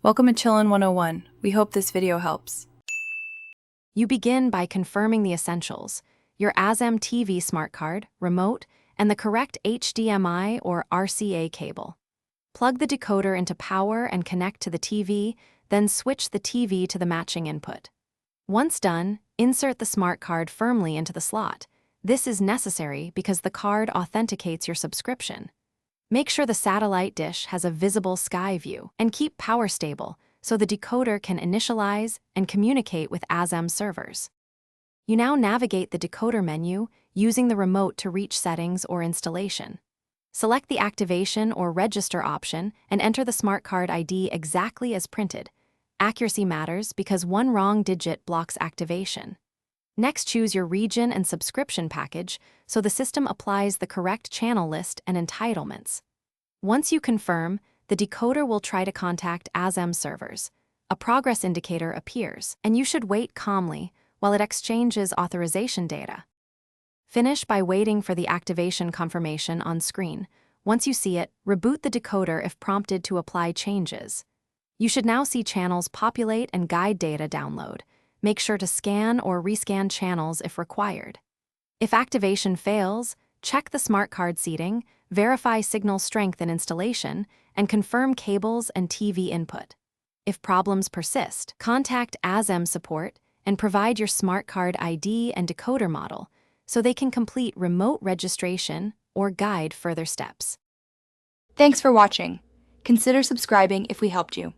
Welcome to Chillin' 101. We hope this video helps. You begin by confirming the essentials: your Azam TV smart card, remote, and the correct HDMI or RCA cable. Plug the decoder into power and connect to the TV, then switch the TV to the matching input. Once done, insert the smart card firmly into the slot. This is necessary because the card authenticates your subscription. Make sure the satellite dish has a visible sky view and keep power stable so the decoder can initialize and communicate with Azam servers. You now navigate the decoder menu using the remote to reach settings or installation. Select the activation or register option and enter the smart card ID exactly as printed. Accuracy matters because one wrong digit blocks activation. Next, choose your region and subscription package so the system applies the correct channel list and entitlements. Once you confirm, the decoder will try to contact Azam servers. A progress indicator appears, and you should wait calmly while it exchanges authorization data. Finish by waiting for the activation confirmation on screen. Once you see it, reboot the decoder if prompted to apply changes. You should now see channels populate and guide data download. Make sure to scan or rescan channels if required. If activation fails, check the smart card seating, verify signal strength and installation, and confirm cables and TV input. If problems persist, contact Azam support and provide your smart card ID and decoder model so they can complete remote registration or guide further steps. Thanks for watching. Consider subscribing if we helped you.